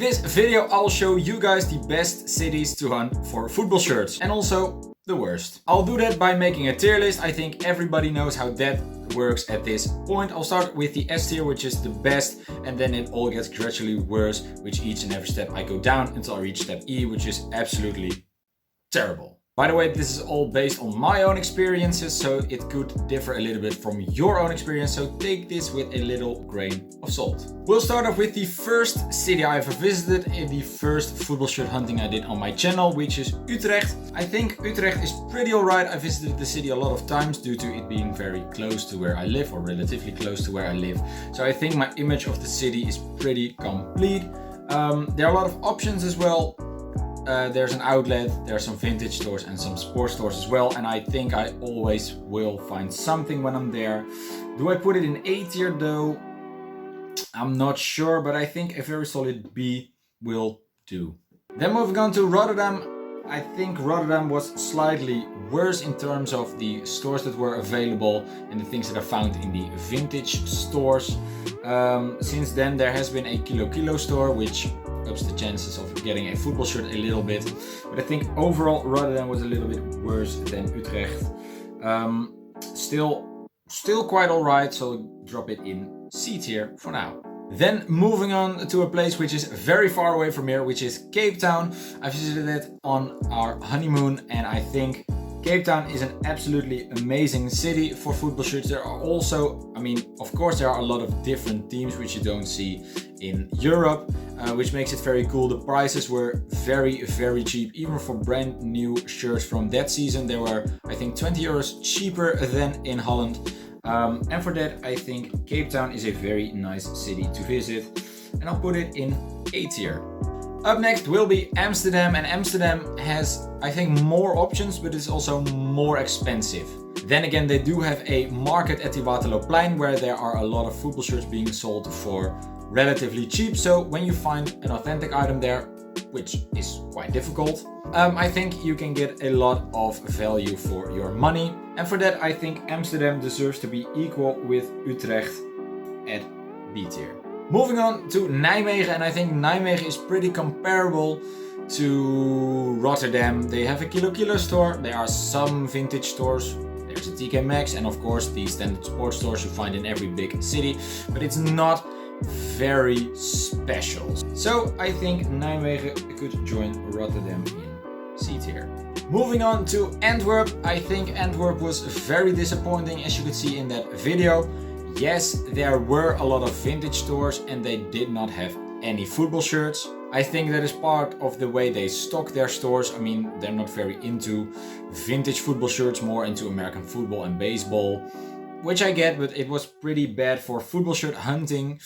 This video I'll show you guys the best cities to hunt for football shirts and also the worst. I'll do that by making a tier list. I think everybody knows how that works at this point. I'll start with the S tier, which is the best, and then it all gets gradually worse with each and every step I go down until I reach step E, which is absolutely terrible. By the way, this is all based on my own experiences, so it could differ a little bit from your own experience, so take this with a little grain of salt. We'll start off with the first city I ever visited in the first football shirt hunting I did on my channel, which is Utrecht. I think Utrecht is pretty alright. I visited the city a lot of times due to it being very close to where I live, or relatively close to where I live. So I think my image of the city is pretty complete. There are a lot of options as well. There's an outlet, there are some vintage stores and some sports stores as well, and I think I always will find something when I'm there. Do I put it in A tier though? I'm not sure, but I think a very solid B will do. Then moving on to Rotterdam. I think Rotterdam was slightly worse in terms of the stores that were available and the things that I found in the vintage stores. Since then there has been a Kilo store, which ups the chances of getting a football shirt a little bit. But I think overall Rotterdam was a little bit worse than Utrecht. Still quite alright, so drop it in C tier for now. Then moving on to a place which is very far away from here, which is Cape Town. I visited it on our honeymoon, and I think Cape Town is an absolutely amazing city for football shirts. There are also, of course there are a lot of different teams which you don't see in Europe, which makes it very cool. The prices were very, very cheap. Even for brand new shirts from that season, they were, I think, 20 euros cheaper than in Holland. And for that, I think Cape Town is a very nice city to visit, and I'll put it in A tier. Up next will be Amsterdam, and Amsterdam has, I think, more options, but it's also more expensive. Then again, they do have a market at the Waterlooplein where there are a lot of football shirts being sold for relatively cheap. So when you find an authentic item there, which is quite difficult, I think you can get a lot of value for your money. And for that, I think Amsterdam deserves to be equal with Utrecht at B tier. Moving on to Nijmegen, and I think Nijmegen is pretty comparable to Rotterdam. They have a Kilo store, there are some vintage stores, there's a TK Maxx, and of course the standard sports stores you find in every big city, but it's not very special. So I think Nijmegen could join Rotterdam in C tier. Moving on to Antwerp. I think Antwerp was very disappointing, as you could see in that video. Yes, there were a lot of vintage stores and they did not have any football shirts. I think that is part of the way they stock their stores. They're not very into vintage football shirts, more into American football and baseball, which I get, but it was pretty bad for football shirt hunting.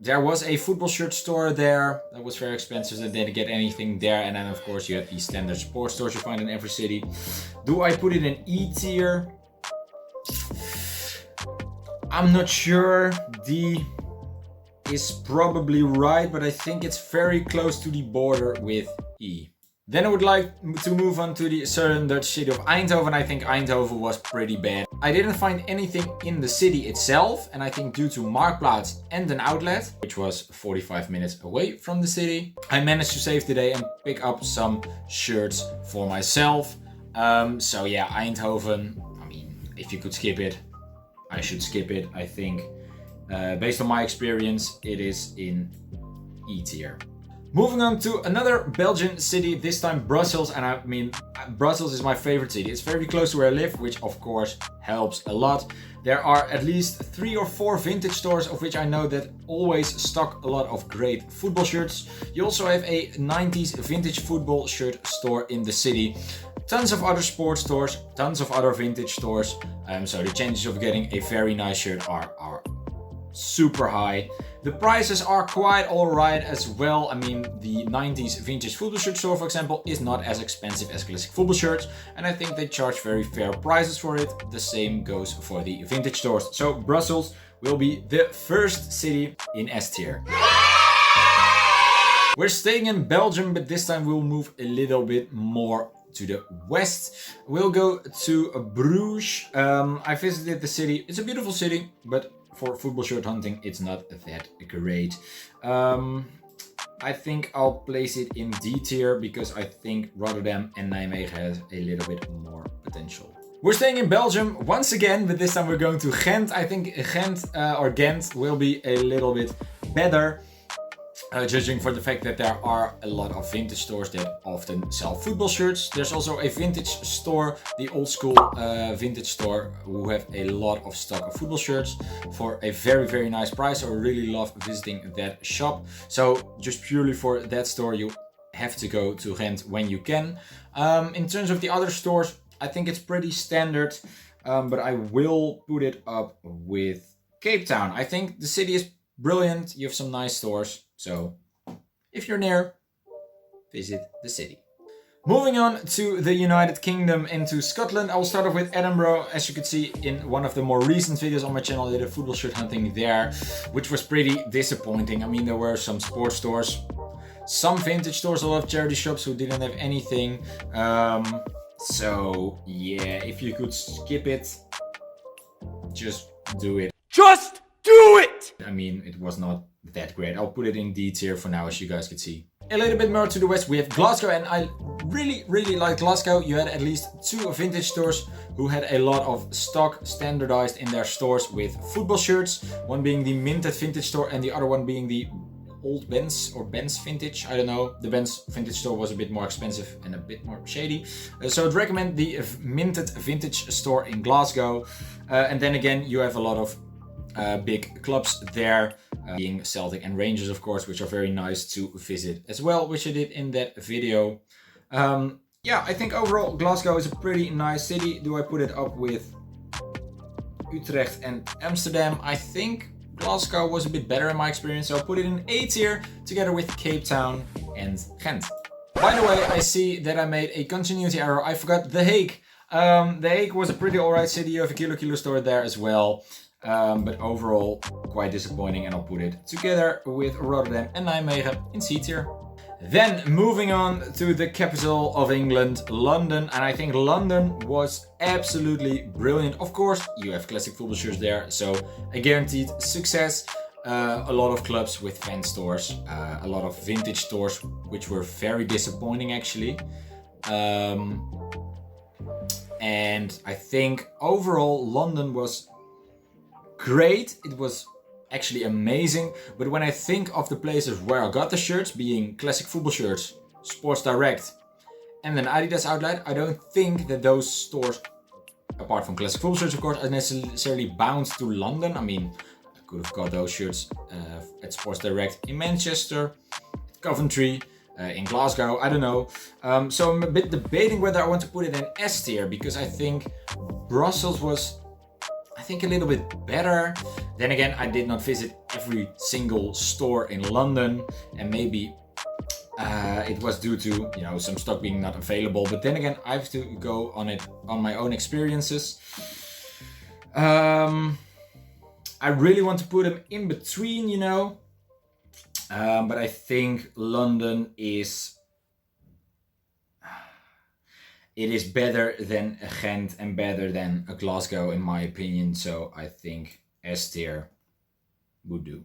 There was a football shirt store there that was very expensive, so they didn't get anything there. And then of course you have the standard sports stores you find in every city. Do I put it in E tier? I'm not sure. D is probably right, but I think it's very close to the border with E. Then I would like to move on to the southern Dutch city of Eindhoven. I think Eindhoven was pretty bad. I didn't find anything in the city itself, and I think due to Marktplaats and an outlet, which was 45 minutes away from the city, I managed to save the day and pick up some shirts for myself. So yeah, Eindhoven, if you could skip it, I should skip it. I think based on my experience, it is in E tier. Moving on to another Belgian city, this time Brussels, and Brussels is my favorite city. It's very close to where I live, which of course helps a lot. There are at least 3 or 4 vintage stores, of which I know that always stock a lot of great football shirts. You also have a 90s vintage football shirt store in the city. Tons of other sports stores, tons of other vintage stores. So the chances of getting a very nice shirt are super high. The prices are quite alright as well. The 90s vintage football shirt store, for example, is not as expensive as classic football shirts, and I think they charge very fair prices for it. The same goes for the vintage stores. So Brussels will be the first city in S tier. We're staying in Belgium, but this time we'll move a little bit more to the west. We'll go to Bruges. I visited the city. It's a beautiful city, but for football shirt hunting, it's not that great. I think I'll place it in D tier because I think Rotterdam and Nijmegen has a little bit more potential. We're staying in Belgium once again, but this time we're going to Ghent. I think Ghent will be a little bit better. Judging for the fact that there are a lot of vintage stores that often sell football shirts. There's also a vintage store, the old school vintage store, who have a lot of stock of football shirts for a very, very nice price. I really love visiting that shop. So just purely for that store, you have to go to Ghent when you can. In terms of the other stores, I think it's pretty standard, but I will put it up with Cape Town. I think the city is brilliant. You have some nice stores. So if you're near, visit the city. Moving on to the United Kingdom and to Scotland, I will start off with Edinburgh. As you can see in one of the more recent videos on my channel, I did a football shirt hunting there, which was pretty disappointing. I mean, there were some sports stores, some vintage stores, a lot of charity shops who didn't have anything. So yeah, if you could skip it, just do it. Just do it! I mean, it was not that great. I'll put it in D tier for now, as you guys can see. A little bit more to the west, we have Glasgow, and I really like Glasgow. You had at least 2 vintage stores who had a lot of stock standardized in their stores with football shirts. One being the Minted Vintage store and the other one being the Old Ben's or Ben's Vintage. I don't know. The Ben's Vintage store was a bit more expensive and a bit more shady. So I'd recommend the Minted Vintage store in Glasgow. And then again, you have a lot of big clubs there, being Celtic and Rangers, of course, which are very nice to visit as well, which I did in that video. Yeah, I think overall Glasgow is a pretty nice city. Do I put it up with Utrecht and Amsterdam? I think Glasgow was a bit better in my experience, so I'll put it in A tier together with Cape Town and Ghent. By the way, I see that I made a continuity error. I forgot The Hague. The Hague was a pretty alright city. You have a Kilo store there as well. But overall quite disappointing, and I'll put it together with Rotterdam and Nijmegen in C tier. Then moving on to the capital of England, London, and I think London was absolutely brilliant. Of course, you have classic football shirts there, so a guaranteed success. A lot of clubs with fan stores, a lot of vintage stores, which were very disappointing actually. And I think overall London was great. It was actually amazing, but when I think of the places where I got the shirts, being classic football shirts, Sports Direct, and then Adidas Outlet, I don't think that those stores, apart from classic football shirts of course, are necessarily bound to London. I mean, I could have got those shirts at Sports Direct in Manchester, Coventry, in Glasgow, I don't know. So I'm a bit debating whether I want to put it in S tier, because I think Brussels was a little bit better. Then again, I did not visit every single store in London, and maybe it was due to, you know, some stock being not available. But then again, I have to go on it on my own experiences. I really want to put them in between, you know. But I think London is better than Ghent and better than Glasgow in my opinion, so I think S tier would do.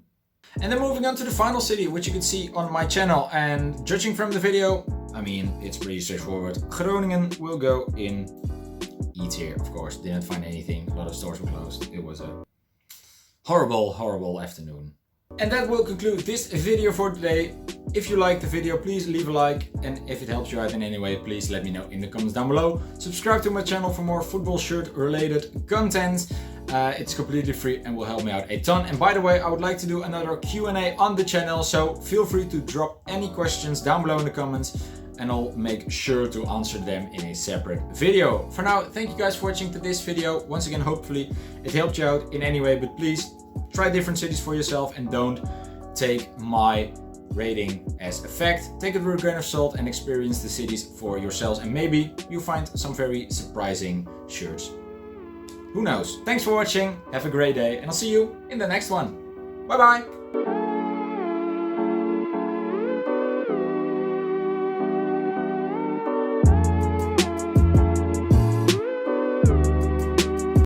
And then moving on to the final city, which you can see on my channel, and judging from the video, I mean, it's pretty straightforward. Groningen will go in E tier, of course. Didn't find anything, a lot of stores were closed. It was a horrible afternoon. And that will conclude this video for today. If you liked the video, please leave a like, and if it helps you out in any way, please let me know in the comments down below. Subscribe to my channel for more football shirt related content. It's completely free and will help me out a ton. And by the way, I would like to do another Q&A on the channel, so feel free to drop any questions down below in the comments, and I'll make sure to answer them in a separate video. For now, thank you guys for watching to this video. Once again, hopefully it helped you out in any way, but please try different cities for yourself and don't take my rating as a fact. Take it with a grain of salt and experience the cities for yourselves, and maybe you find some very surprising shirts. Who knows? Thanks for watching, have a great day, and I'll see you in the next one. Bye bye!